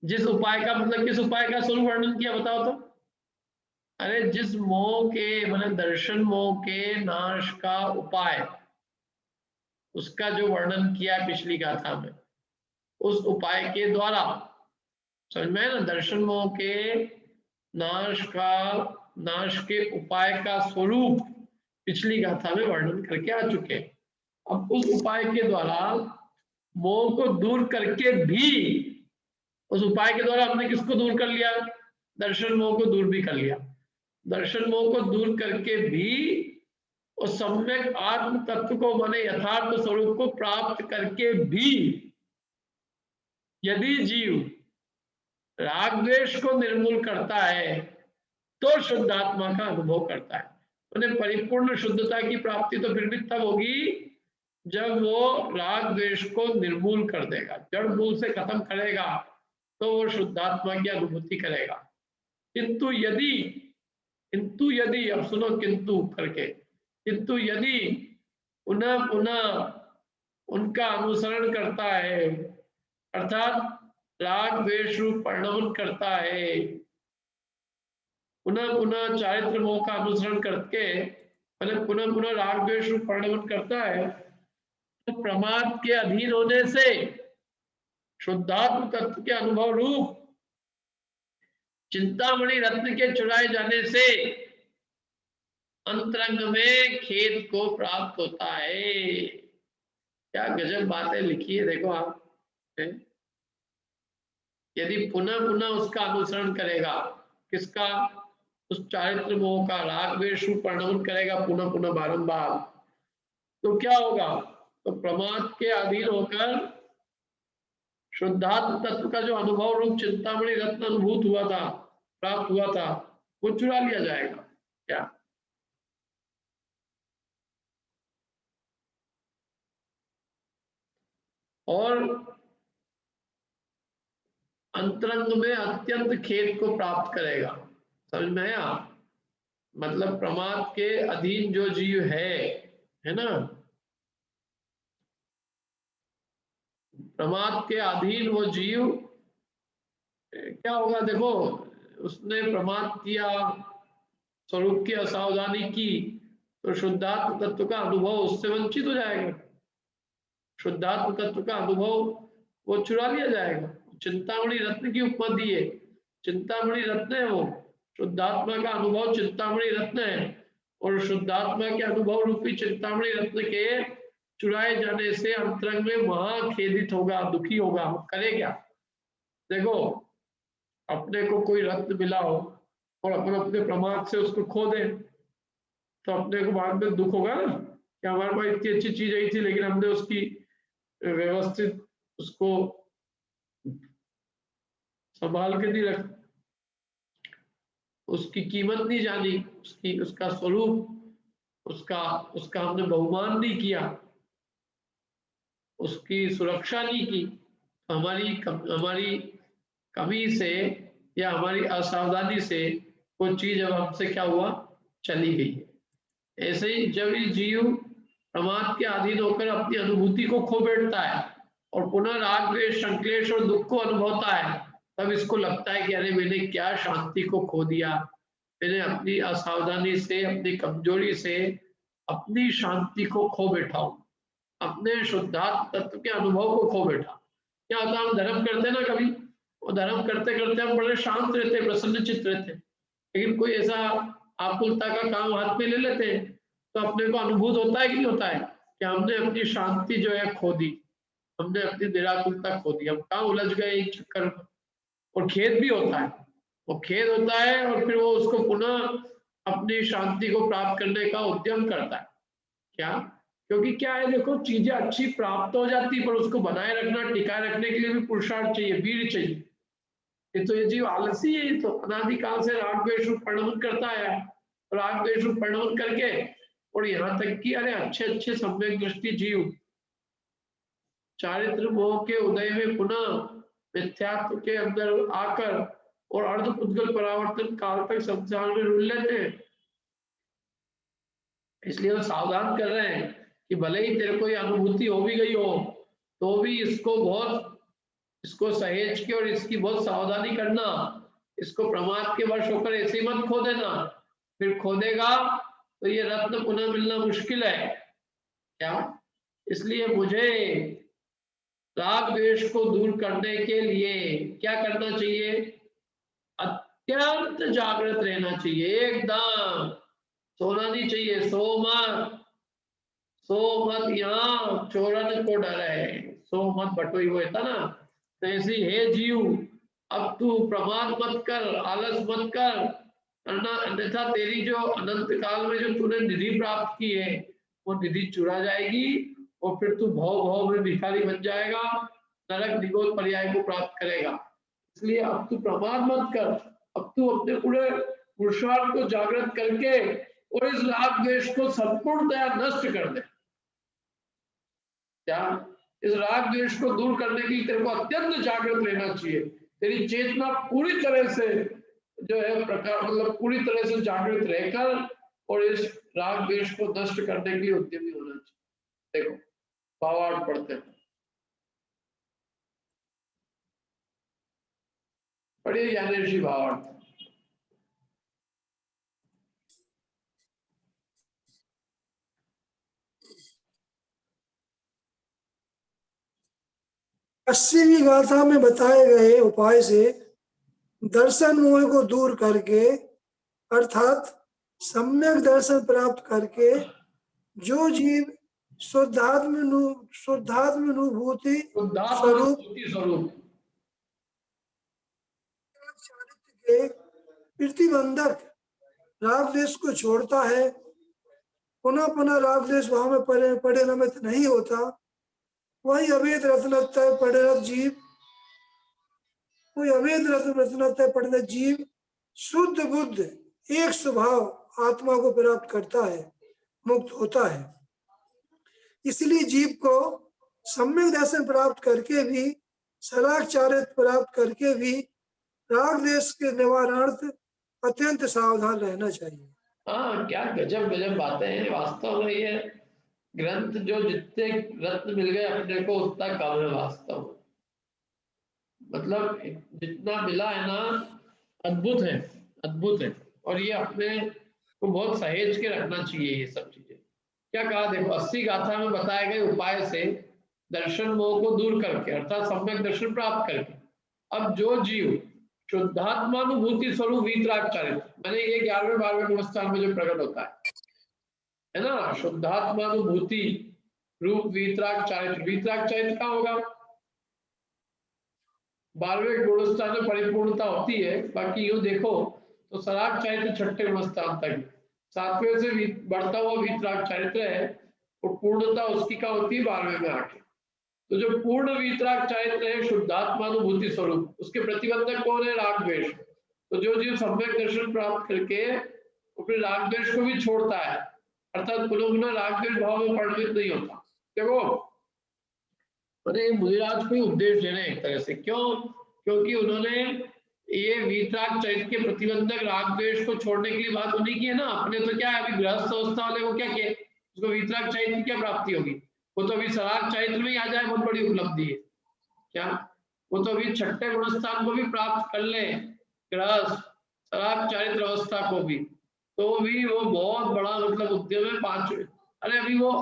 जिस उपाय का मतलब किस उपाय का स्वरूप वर्णन किया, बताओ तो? अरे जिस मोह के मतलब दर्शन मोह के नाश का उपाय, उसका जो वर्णन किया पिछली गाथा में, उस उपाय के द्वारा, समझ में ना, दर्शन मोह के नाश के उपाय का स्वरूप पिछली गाथा में वर्णन करके आ चुके। अब उस उपाय के द्वारा मोह को दूर करके भी, उस उपाय के द्वारा हमने किसको दूर कर लिया? दर्शन मोह को दूर भी कर लिया। दर्शन मोह को दूर करके भी उस सम्यक आत्म तत्व को माने यथार्थ स्वरूप को प्राप्त करके भी यदि जीव राग द्वेष को निर्मूल करता है तो शुद्धात्मा का अनुभव करता है। उन्हें परिपूर्ण शुद्धता की प्राप्ति तो फिर भी तब होगी जब वो राग द्वेष को निर्मूल कर देगा, जड़ मूल से खत्म करेगा, तो वो शुद्धात्मा की अनुभूति करेगा। किंतु यदि अब सुनो, किंतु करके, किंतु यदि पुनः पुनः उनका अनुसरण करता है, अर्थात राग द्वेष रूप परिणमन करता है, पुनः पुनः चारित्र मोह का अनुसरण करके मतलब पुनः पुनः राग द्वेष रूप परिणमन करता है, तो प्रमाद के अधीन होने से शुद्धात्म तत्व के अनुभव रूप चिंतामणि रत्न के चुराए जाने से अंतरंग में खेद को प्राप्त होता है। क्या गजब बातें लिखी है, देखो आप। यदि पुनः पुनः उसका अनुसरण करेगा, किसका? उस चारित्र मोह का, राग द्वेष रूप परिणमन करेगा पुनः पुनः बारंबार, तो क्या होगा? तो प्रमाद के अधीन होकर शुद्धात्म तत्व का जो अनुभव रूप चिंतामणि रत्न अनुभूत हुआ था, प्राप्त हुआ था, वो चुरा लिया जाएगा क्या? और अंतरंग में अत्यंत खेद को प्राप्त करेगा। समझ में आया? मतलब प्रमाद के अधीन जो जीव है ना, प्रमाद के अधीन वो जीव क्या होगा? देखो, उसने प्रमाद किया, स्वरूप की असावधानी की, तो शुद्धात्म तत्व का अनुभव उससे वंचित हो जाएगा। शुद्धात्म तत्व का अनुभव वो चुरा लिया जाएगा। चिंतामणि रत्न की उपमा दी है, चिंतामणि रत्न है वो, शुद्धात्मा का अनुभव चिंतामणि रत्न है, और शुद्धात्मा के अनुभव रूपी चिंतामणि रत्न के चुराए जाने से अंतरंग में महाखेदित होगा, दुखी होगा। करे क्या? देखो, अपने को कोई रत्न मिला हो और अपन अपने प्रमाद से उसको खो दे, तो अपने को बाद में दुख होगा ना कि हमारे पास इतनी अच्छी चीज आई थी लेकिन हमने उसकी व्यवस्थित उसको संभाल के नहीं रख, उसकी कीमत नहीं जानी, उसका स्वरूप, उसका हमने बहुमान नहीं किया, उसकी सुरक्षा नहीं की, तो हमारी कमी से या हमारी असावधानी से वो चीज अब हमसे क्या हुआ? चली गई है। ऐसे ही जब ये जीव प्रमाद के अधीन होकर अपनी अनुभूति को खो बैठता है और पुनः राग द्वेष संक्लेश और दुख को अनुभवता है, तब इसको लगता है कि अरे मैंने क्या शांति को खो दिया, मैंने अपनी असावधानी से, अपनी कमजोरी से अपनी शांति को खो बैठा हूं, अपने शुद्धात्म तत्व के अनुभव को खो बैठा। क्या होता है, हम धर्म करते हैं ना कभी, वो धर्म करते करते हम बड़े शांत रहते, प्रसन्न चित्त रहते, लेकिन कोई ऐसा आकुलता का काम हाथ में ले लेते हैं तो अपने को अनुभूत होता है कि नहीं होता है कि हमने अपनी शांति जो है खो दी, हमने अपनी निराकुलता खो दी, हम कहाँ उलझ गए एक चक्कर में। और खेद भी होता है, वो खेद होता है और फिर वो उसको पुनः अपनी शांति को प्राप्त करने का उद्यम करता है। क्या? क्योंकि क्या है, देखो, चीजें अच्छी प्राप्त हो जाती पर उसको बनाए रखना, टिकाए रखने के लिए भी पुरुषार्थ चाहिए, वीर चाहिए। ये तो ये जीव आलसी है, ये तो अनादिकाल से राग द्वेष रूप परिणमन करता है, राग द्वेष रूप परिणमन करके, और यहाँ तक कि अरे अच्छे अच्छे सम्यक दृष्टि जीव चारित्र मोह के उदय में पुनः मिथ्यात्व के अंदर आकर और अर्धपुद्गल परावर्तन काल तक संसार में रुल लेते हैं। इसलिए वो सावधान कर रहे हैं कि भले ही तेरे को ये अनुभूति हो भी गई हो तो भी इसको सहेज के और इसकी बहुत सावधानी करना, इसको प्रमाद के वश होकर ऐसे ही मत खो देना, फिर खो देगा तो ये रत्न पुनः मिलना मुश्किल है। क्या? इसलिए मुझे राग द्वेष को दूर करने के लिए क्या करना चाहिए? अत्यंत जागृत रहना चाहिए, एकदम सोना नहीं चाहिए, सो मत यहाँ चोरन को डर है, सो मत बटोई, वो था ना। तो ऐसी हे जीव, अब तू प्रमाद मत कर, आलस मत कर, अन्यथा तेरी जो अनंत काल में जो तूने निधि प्राप्त की है वो निधि चुरा जाएगी और फिर तू भव में भिखारी बन जाएगा, नरक निगोद पर्याय को प्राप्त करेगा। इसलिए अब तू प्रमाद मत कर, अब तू अपने पूरे पुरुषार्थ को जागृत करके और इस राग द्वेष को संपूर्णतया नष्ट कर दे। क्या? इस राग द्वेष को दूर करने के लिए तेरे को अत्यंत जागृत रहना चाहिए, तेरी चेतना पूरी तरह से जो है प्रकार मतलब पूरी तरह से जागृत रहकर और इस राग द्वेष को नष्ट करने के लिए उद्यमी होना चाहिए। देखो भावार्थ पढ़ते हैं, पढ़िए ज्ञानेश जी भावार्थ। पश्चिमी गाथा में बताए गए उपाय से दर्शन मोह को दूर करके अर्थात सम्यक दर्शन प्राप्त करके जो जीव शुद्धात्मानुभूति स्वरूप के प्रतिबंधक राग द्वेष को छोड़ता है पुनः पुनः राग द्वेष भाव में परिणमित नहीं होता, वही अभेद रत्नत्रय परिणत जीव, कोई अभेद रत्नत्रय परिणत जीव शुद्ध बुद्ध एक स्वभाव आत्मा को प्राप्त करता है, मुक्त होता है। इसलिए जीव को सम्यक दर्शन प्राप्त करके भी, सलाख चारित्र प्राप्त करके भी राग द्वेष के निवारणार्थ अत्यंत सावधान रहना चाहिए। हाँ, क्या गजब गजब बातें हैं। वास्तव में ये ग्रंथ जो जितने रत्न मिल गए अपने को उतना कम है वास्तव में। मतलब जितना मिला है ना, अद्भुत है, अद्भुत है। और ये अपने को बहुत सहेज के रखना चाहिए ये सब चीजें। क्या कहा देखो, 80 गाथा में बताए गए उपाय से दर्शन मोह को दूर करके अर्थात सम्यक दर्शन प्राप्त करके, अब जो जीव शुद्धात्मानुभूति स्वरूप वीतराग चारित्र, मैंने ये 11वें 12वें गुणस्थान में जो प्रकट होता है ना, शुद्धात्मानुभूति रूप वीतराग चारित्र। वीतराग चारित्र का होगा 12वें गुणस्थान में परिपूर्णता होती है। बाकी यूं देखो तो सराग चारित्र 6ठे गुणस्थान तक, 7वें से बढ़ता हुआ वीतराग चारित्र है, और पूर्णता उसकी का होती है 12वें में 8। तो जो पूर्ण वीतराग चारित्र है शुद्धात्मानुभूति स्वरूप, उसके प्रतिबंधक कौन है? राग द्वेष। तो जो जीव सम्यक दर्शन प्राप्त करके अपने राग द्वेष को भी छोड़ता है, अर्थात पुनः पुनः राग द्वेष भाव में परिणमित नहीं होता। देखो मैंने मुनिराज को उपदेश दे रहे हैं एक तरह से, क्यों? क्योंकि उन्होंने ये वीतराग चरित्र के प्रतिबंधक राग द्वेष को छोड़ने के लिए बात उन्हीं की है ना। अपने तो क्या है, अभी गृहस्थ अवस्था वाले को क्या किया, उसको वीतराग चरित्र की क्या प्राप्ति होगी? वो तो अभी सराग चरित्र में ही आ जाए, बहुत बड़ी उपलब्धि है। क्या वो तो अभी 6ठे गुणस्थान को भी प्राप्त कर ले, गृहस्थ सराग चरित्र अवस्था को भी, तो भी वो बहुत बड़ा मतलब उद्यम है। 5, अरे अभी वो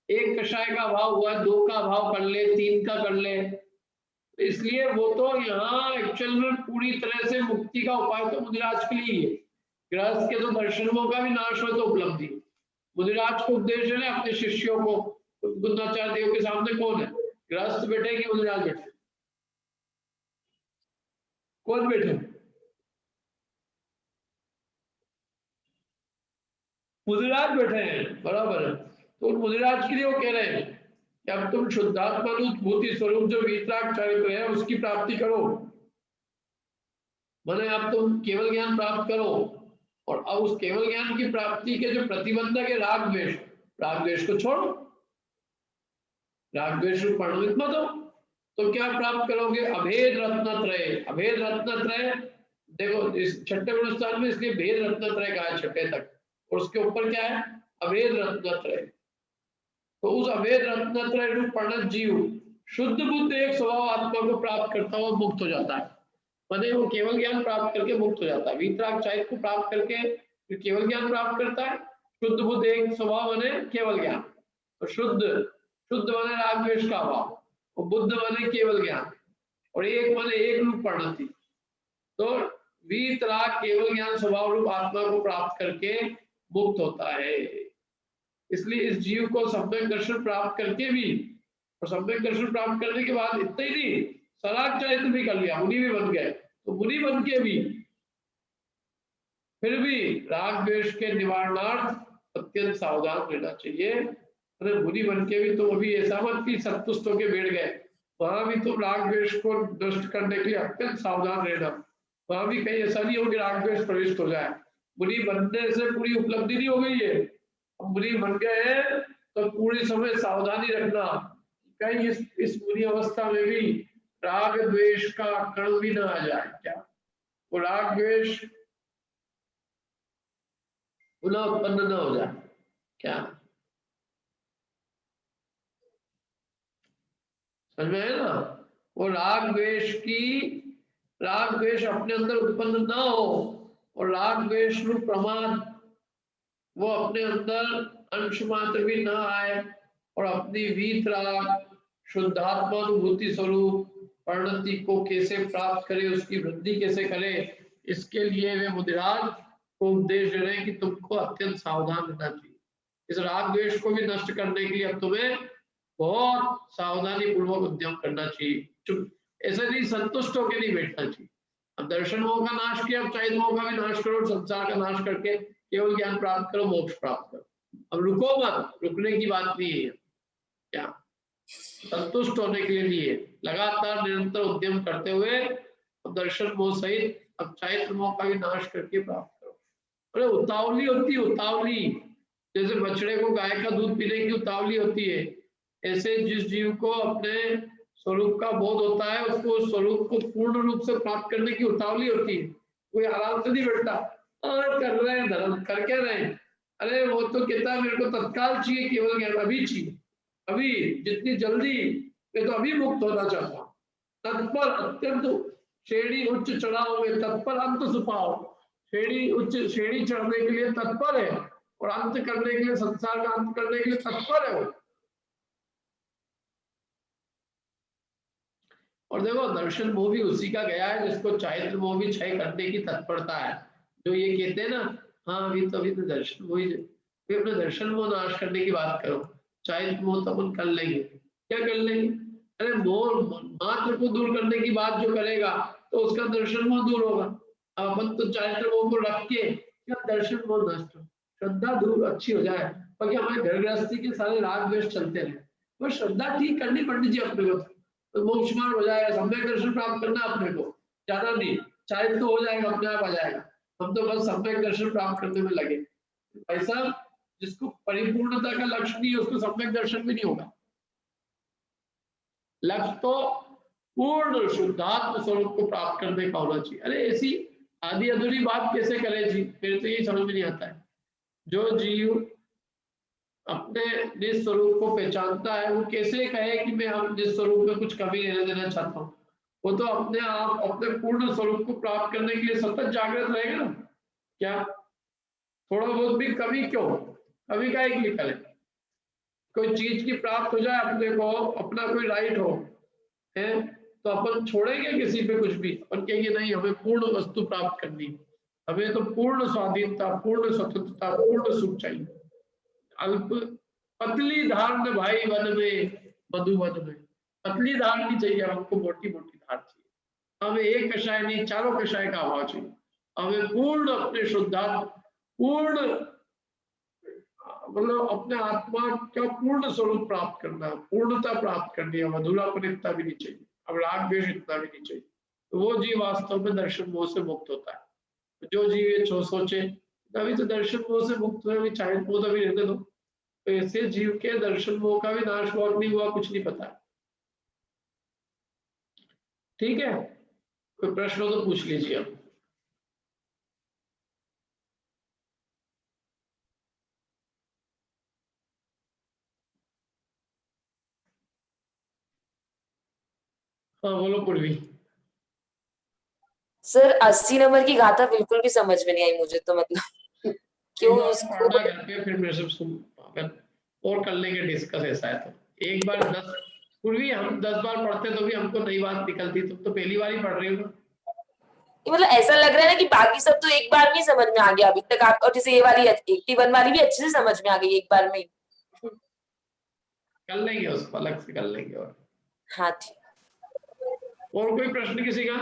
1 कषाय का भाव हुआ, 2 का भाव कर ले, 3 का कर ले, इसलिए वो तो यहाँ एक्चुअल में पूरी तरह से मुक्ति का उपाय तो मुनिराज के लिए ही है। गृहस्थ के तो दर्शनों का भी नाश हो तो उपलब्धि। मुनिराज को उपदेश है अपने शिष्यों को, गुणाचार्य देव के सामने कौन है? गृहस्थ बैठे कि मुनिराज बैठे? कौन बैठे? मुनिराज बैठे हैं, बराबर है। तो मुनिराज के लिए वो कह रहे हैं कि अब तुम शुद्धात्मानुभूति स्वरूप जो वीतराग चरित्र है उसकी प्राप्ति करो, माने अब तुम केवल ज्ञान प्राप्त करो। और अब उस केवल ज्ञान की प्राप्ति के जो प्रतिबंधक है राग द्वेष, राग द्वेष को छोड़ो, राग द्वेष को परिणमित मत हो। तो क्या प्राप्त करोगे? अभेद रत्नत्रय। अभेद रत्नत्रय देखो इस 6ठे गुणस्थान में इसलिए भेद रत्नत्रय कहा है 6ठे तक, और उसके ऊपर क्या है? अभेद रत्नत्रय। तो उस अभेद रत्नत्रय रूप परिणत जीव शुद्ध बुद्ध एक स्वभाव आत्मा को प्राप्त करता हुआ मुक्त हो जाता है। माने वो केवल ज्ञान प्राप्त करके मुक्त हो जाता है। वीतराग चरित्र को प्राप्त करके केवल ज्ञान प्राप्त करता है। शुद्ध बुद्ध एक स्वभाव माने केवल ज्ञान, तो शुद्ध माने राग द्वेष का अभाव, और बुद्ध माने केवल ज्ञान, और एक माने एक रूप परिणति। तो वीतराग केवल ज्ञान स्वभाव रूप आत्मा को प्राप्त करके मुक्त होता है। इसलिए इस जीव को सम्यक दर्शन प्राप्त करके भी, और सम्यक दर्शन प्राप्त करने के बाद इतना ही नहीं, सराग चरित्र भी कर लिया, मुनि भी बन गए, तो मुनि बन के भी फिर भी राग द्वेष के निवारणार्थ अत्यंत सावधान रहना चाहिए। अरे मुनि बन के भी तुम अभी ऐसा मत कि संतुष्ट होके बैठ गए, वहां भी तुम राग द्वेष को नष्ट करने के लिए अत्यंत सावधान रहना। वहां भी कहीं ऐसा नहीं हो कि राग द्वेष प्रविष्ट हो जाए। मुनि बनने से पूरी उपलब्धि नहीं हो गई है, मुनि बन गए हैं तो पूरी समय सावधानी रखना, कहीं इस मुनि अवस्था में भी राग द्वेष का कण भी ना आ जाए। क्या वो राग द्वेष पुनः उत्पन्न न हो जाए? क्या समझ में है ना? वो राग द्वेष अपने अंदर उत्पन्न ना हो, और राग द्वेष रूप प्रमाद वो अपने अंदर अंश मात्र भी ना आए, और अपनी वीतराग शुद्धात्मानुभूति स्वरूप परिणति को कैसे प्राप्त करे, उसकी वृद्धि कैसे करे, इसके लिए वे मुनिराज को उपदेश दे रहे हैं कि तुमको अत्यंत सावधान रहना चाहिए। इस राग द्वेष को भी नष्ट करने के लिए अब तुम्हें बहुत सावधानी पूर्वक उद्यम करना चाहिए। ऐसे नहीं संतुष्ट होकर नहीं बैठना चाहिए। अब दर्शन मोह का नाश किया, अब चाहिए मोह का भी नाश करो, संसार का नाश करके केवल ज्ञान प्राप्त करो, मोक्ष प्राप्त करो। अब रुको मत, रुकने की बात नहीं है, क्या संतुष्ट होने के लिए लगातार निरंतर उद्यम करते हुए दर्शन मोह सहित अब चारित्र मोह का भी नाश करके प्राप्त करो। अरे उतावली होती है, उतावली, जैसे बछड़े को गाय का दूध पीने की उतावली होती है, ऐसे जिस जीव को अपने स्वरूप का बोध होता है उसको स्वरूप को पूर्ण रूप से प्राप्त करने की उतावली होती है। कोई आराम से नहीं बैठता, कर रहे हैं धर्म, कर क्या रहे हैं, अरे वो तो कहता है मेरे को तत्काल चाहिए, केवल ज्ञान अभी चाहिए, अभी जितनी जल्दी, मैं तो अभी मुक्त होना चाहता हूँ। तत्पर अत्यंत श्रेणी उच्च चढ़ाओ में तत्पर अंत सुपाओ, श्रेणी उच्च श्रेणी चढ़ने के लिए तत्पर है और अंत करने के लिए, संसार का अंत करने के लिए तत्पर है वो। और देखो दर्शन मोह भी उसी का गया है जिसको चारित्र मोह भी क्षय करने की तत्परता है। जो ये कहते हैं ना, हाँ अभी तो दर्शन मोह ही, अपने दर्शन मोह नाश करने की बात करो, चारित्र मोह तो अपन कर लेंगे, क्या कर लेंगे, अरे मोह मात्र को दूर करने की बात जो करेगा तो उसका दर्शन मोह दूर होगा। अब अपन तो चारित्र मोह को रख के क्या दर्शन मोह नष्ट हो, श्रद्धा दूर अच्छी हो जाए, बाकी हमारे घर गृहस्थी के सारे राग द्वेष चलते रहे, वो श्रद्धा ठीक करनी पड़नी चाहिए अपने को, तो मोक्ष मार्ग हो जाएगा, सम्यक दर्शन प्राप्त करना अपने को, ज्यादा नहीं, चारित्र तो हो जाएगा, अपने आप आ जाएगा। हम तो बस सम्यक दर्शन प्राप्त करने में लगे। भाई साहब, जिसको परिपूर्णता का लक्ष्य नहीं है उसको सम्यक दर्शन भी नहीं होगा। लक्ष्य तो पूर्ण शुद्धात्म स्वरूप को प्राप्त करने का होना चाहिए। अरे ऐसी आधी अधूरी बात कैसे करे जी, मेरे तो ये समझ में नहीं आता है। जो जीव अपने निज स्वरूप को पहचानता है वो कैसे कहे कि मैं हम जिस स्वरूप में कुछ कमी लेने देना चाहता हूँ, वो तो अपने आप अपने पूर्ण स्वरूप को प्राप्त करने के लिए सतत जागृत रहेगा ना। क्या थोड़ा बहुत भी कमी क्यों, कमी का एक लिए करें, कोई चीज की प्राप्त हो जाए अपने को, अपना कोई राइट हो है तो अपन छोड़ेंगे किसी पे कुछ भी, अपन कहेंगे नहीं हमें पूर्ण वस्तु प्राप्त करनी, हमें तो पूर्ण स्वाधीनता, पूर्ण स्वतंत्रता, पूर्ण सुख चाहिए। अल्प पतली धार न भाई वन में मधुवन में, पतली धार नहीं चाहिए हमको, मोटी मोटी धार चाहिए। हमें एक कषाय नहीं, चारों कषाय का अभाव चाहिए। हमें पूर्ण अपने शुद्धात्म, पूर्ण मतलब अपने आत्मा का पूर्ण स्वरूप प्राप्त करना, पूर्णता प्राप्त करनी है, मधुरापन इतना भी नहीं चाहिए, अब राग द्वेष इतना भी नहीं चाहिए। तो वो जीव वास्तव में दर्शन मोह से मुक्त होता है। जो जीव ये सोचे अभी तो दर्शन मोह से मुक्त हुए, अभी चाहे मोह अभी रहने दो, तो ऐसे जीव के दर्शन मोह का भी नाश हुआ नहीं हुआ कुछ नहीं पता। ठीक है, कोई प्रश्न हो तो पूछ लीजिए आप। हाँ बोलो पूर्वी। सर 80 नंबर की गाथा बिल्कुल भी समझ में नहीं आई मुझे, तो मतलब क्यों उसको घर पे फिर मेरे से सुन और कर लेंगे डिस्कस, ऐसा है तो एक बार 10 पूर्वी हम 10 बार पढ़ते तो भी हमको नई बात निकलती, तुम तो पहली बार ही पढ़ रही हो। मतलब ऐसा लग रहा है ना कि बाकी सब तो एक बार में ही समझ में आ गया अभी तक आप, और जैसे ये वाली 81 वाली भी अच्छे से समझ में आ गई एक बार में। कर लेंगे उसको अलग से कर लेंगे। और हाँ ठीक। और कोई प्रश्न किसी का?